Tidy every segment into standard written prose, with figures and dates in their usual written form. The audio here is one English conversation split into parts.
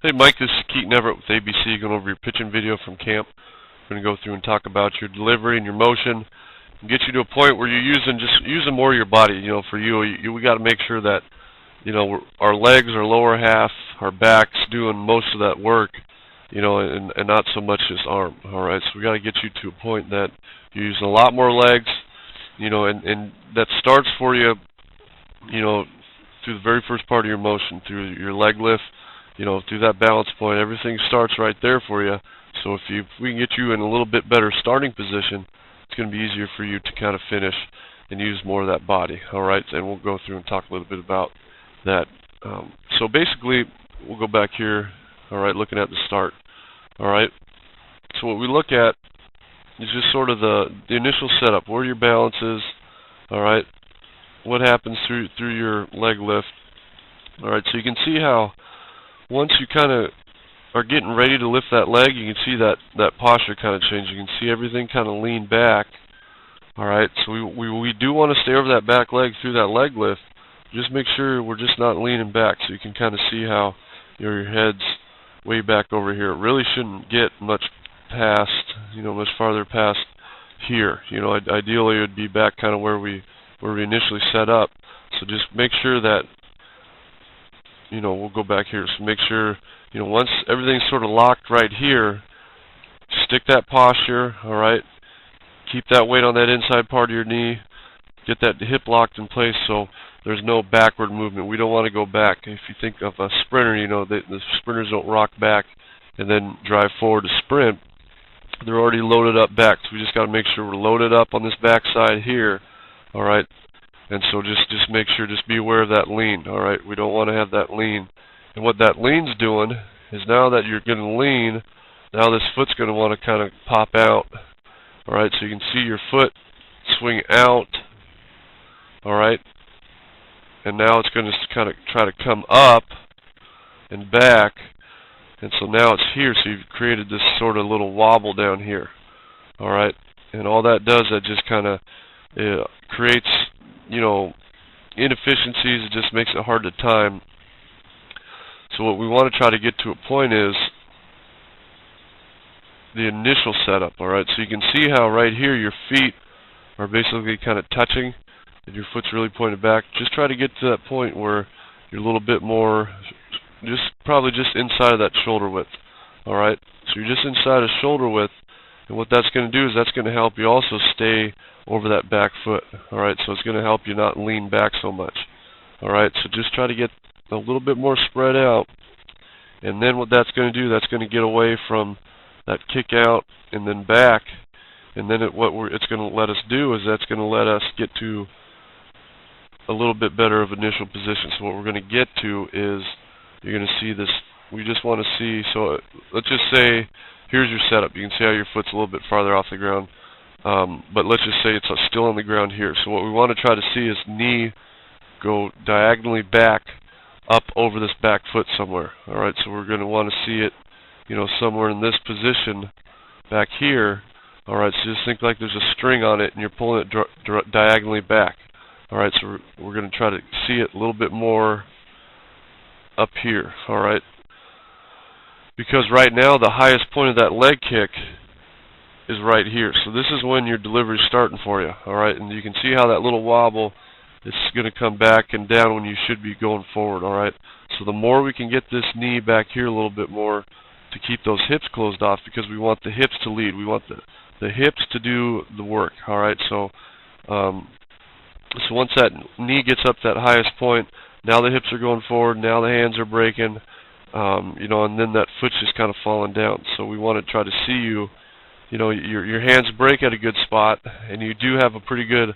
Hey Mike, this is Keaton Everett with ABC, going over your pitching video from camp. We're going to go through and talk about your delivery and your motion, and get you to a point where you're using more of your body. You know, for we got to make sure that our legs, our lower half, our backs doing most of that work. And not so much this arm. All right, so we got to get you to a point that you're using a lot more legs. And that starts for you. Through the very first part of your motion, through your leg lift. Through that balance point, everything starts right there for you. So if we can get you in a little bit better starting position, it's going to be easier for you to kind of finish and use more of that body. All right, and we'll go through and talk a little bit about that. So basically, we'll go back here. All right, looking at the start. All right. So what we look at is just sort of the initial setup, where your balance is. All right. What happens through your leg lift. All right. So you can see how once you kind of are getting ready to lift that leg, you can see that posture kind of change. You can see everything kind of lean back. All right. So we do want to stay over that back leg through that leg lift. Just make sure we're just not leaning back, so you can kind of see how your head's way back over here. It really shouldn't get much past, much farther past here. Ideally it would be back kind of where we initially set up. So just make sure that, we'll go back here. So make sure, once everything's sort of locked right here, stick that posture, all right? Keep that weight on that inside part of your knee. Get that hip locked in place so there's no backward movement. We don't want to go back. If you think of a sprinter, the sprinters don't rock back and then drive forward to sprint. They're already loaded up back, so we just got to make sure we're loaded up on this back side here, all right? And so just make sure, just be aware of that lean, all right? We don't want to have that lean. And what that lean's doing is, now that you're going to lean, now this foot's going to want to kind of pop out, all right? So you can see your foot swing out, all right? And now it's going to kind of try to come up and back. And so now it's here, so you've created this sort of little wobble down here. All right? And all that does, that just kind of creates, inefficiencies. It just makes it hard to time. So what we want to try to get to a point is the initial setup. All right? So you can see how right here your feet are basically kind of touching, and your foot's really pointed back. Just try to get to that point where you're a little bit more, probably just inside of that shoulder width. All right? So you're just inside of shoulder width, and what that's going to do is that's going to help you also stay over that back foot. All right? So it's going to help you not lean back so much. All right? So just try to get a little bit more spread out, and then what that's going to do, that's going to get away from that kick out and then back, and then it's going to let us do is that's going to let us get to a little bit better of initial position. So what we're going to get to is, you're going to see this, we just want to see, so let's just say, here's your setup. You can see how your foot's a little bit farther off the ground, but let's just say it's still on the ground here. So what we want to try to see is knee go diagonally back up over this back foot somewhere. All right, so we're going to want to see it, somewhere in this position back here. All right, so just think like there's a string on it and you're pulling it diagonally back. All right, so we're going to try to see it a little bit more up here, all right? Because right now the highest point of that leg kick is right here. So this is when your delivery is starting for you, all right? And you can see how that little wobble is going to come back and down when you should be going forward, all right? So the more we can get this knee back here a little bit more to keep those hips closed off, because we want the hips to lead. We want the hips to do the work, all right? So once that knee gets up that highest point, now the hips are going forward, now the hands are breaking, and then that foot's just kind of falling down. So we want to try to see your hands break at a good spot, and you do have a pretty good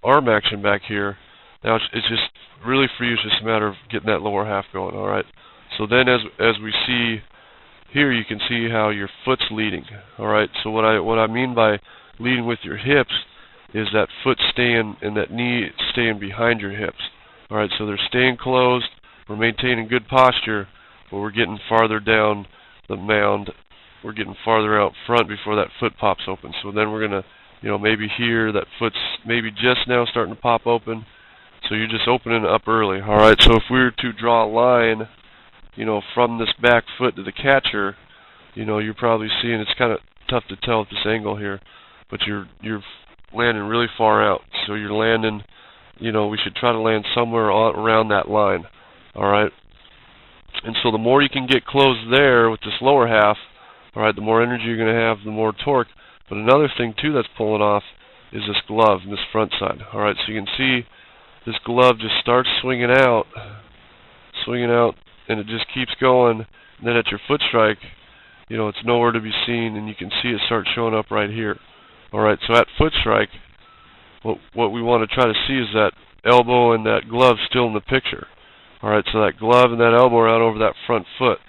arm action back here. Now it's just really for you, it's just a matter of getting that lower half going, all right? So then as we see here, you can see how your foot's leading, all right? So what I mean by leading with your hips is that foot staying and that knee staying behind your hips. All right, so they're staying closed, we're maintaining good posture, but we're getting farther down the mound, we're getting farther out front before that foot pops open. So then we're going to, maybe here, that foot's maybe just now starting to pop open, so you're just opening up early. All right, so if we were to draw a line from this back foot to the catcher, you're probably seeing, it's kind of tough to tell at this angle here, but you're landing really far out. So you're landing, we should try to land somewhere around that line. Alright? And so the more you can get closed there with this lower half, alright, the more energy you're going to have, the more torque. But another thing too that's pulling off is this glove and this front side. Alright, so you can see this glove just starts swinging out, and it just keeps going. And then at your foot strike, it's nowhere to be seen, and you can see it start showing up right here. Alright, so at foot strike, what we want to try to see is that elbow and that glove still in the picture. Alright, so that glove and that elbow are out over that front foot.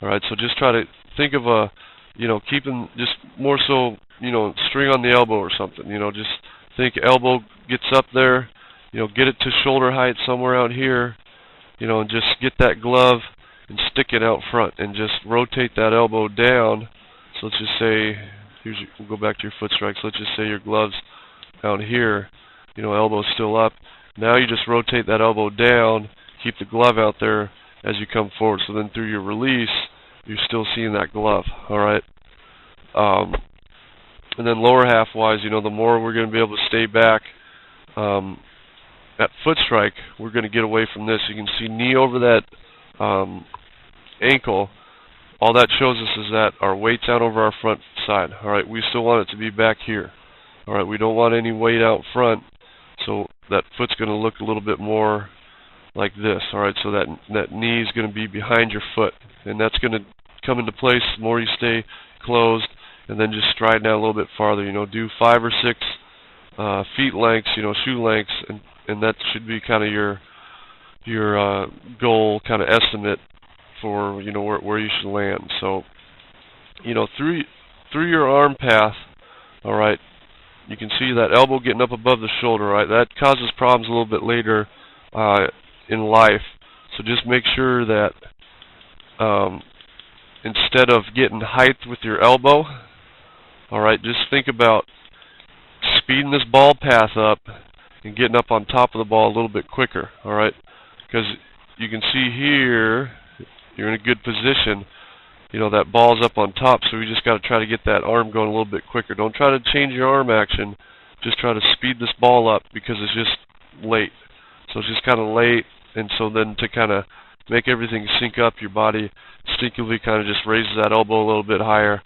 Alright, so just try to think of keeping just more so, string on the elbow or something. Just think elbow gets up there, get it to shoulder height somewhere out here, and just get that glove and stick it out front and just rotate that elbow down. So let's just say, we'll go back to your foot strikes. Let's just say your glove's out here, elbow's still up. Now you just rotate that elbow down, keep the glove out there as you come forward. So then through your release, you're still seeing that glove. Alright. And then lower half wise, the more we're going to be able to stay back. At foot strike, we're going to get away from this. You can see knee over that ankle. All that shows us is that our weight's out over our front side. Alright, we still want it to be back here. Alright, we don't want any weight out front, so that foot's going to look a little bit more like this. Alright, so that knee is going to be behind your foot, and that's going to come into place the more you stay closed, and then just stride down a little bit farther. Do 5 or 6 feet lengths, shoe lengths, and that should be kind of your goal kind of estimate for where you should land. So through your arm path, all right, you can see that elbow getting up above the shoulder. Right, that causes problems a little bit later in life. So just make sure that instead of getting height with your elbow, all right, just think about speeding this ball path up and getting up on top of the ball a little bit quicker. All right, because you can see here you're in a good position. That ball's up on top, so we just got to try to get that arm going a little bit quicker. Don't try to change your arm action. Just try to speed this ball up because it's just late. So it's just kind of late, and so then to kind of make everything sync up, your body instinctively kind of just raises that elbow a little bit higher.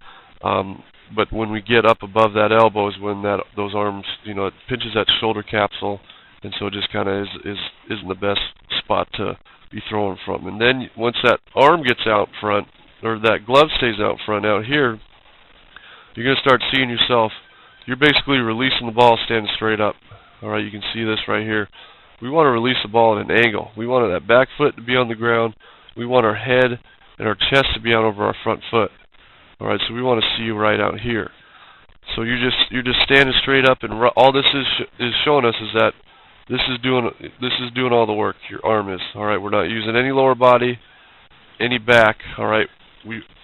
But when we get up above that elbow is when those arms, it pinches that shoulder capsule, and so it just kind of isn't the best spot to be throwing from. And then once that arm gets out front, or that glove stays out front out here, you're going to start seeing yourself, you're basically releasing the ball standing straight up. Alright, you can see this right here. We want to release the ball at an angle. We want that back foot to be on the ground. We want our head and our chest to be out over our front foot. Alright, so we want to see you right out here. So you're just standing straight up, and all this is showing us is that this is doing all the work. Your arm is. Alright, we're not using any lower body, any back. Alright,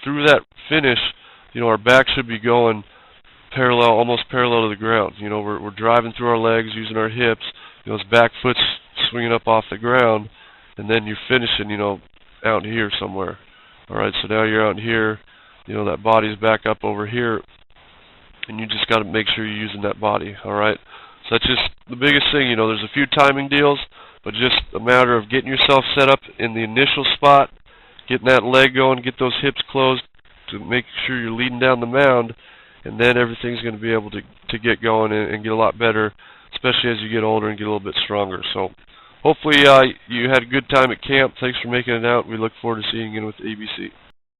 through that finish, our back should be going parallel, almost parallel to the ground. We're driving through our legs, using our hips. This back foot's swinging up off the ground, and then you're finishing, out here somewhere. Alright, so now you're out here, that body's back up over here, and you just got to make sure you're using that body. Alright, so that's just the biggest thing. There's a few timing deals, but just a matter of getting yourself set up in the initial spot, getting that leg going, get those hips closed to make sure you're leading down the mound, and then everything's going to be able to get going and get a lot better, especially as you get older and get a little bit stronger. So hopefully you had a good time at camp. Thanks for making it out. We look forward to seeing you again with the ABC.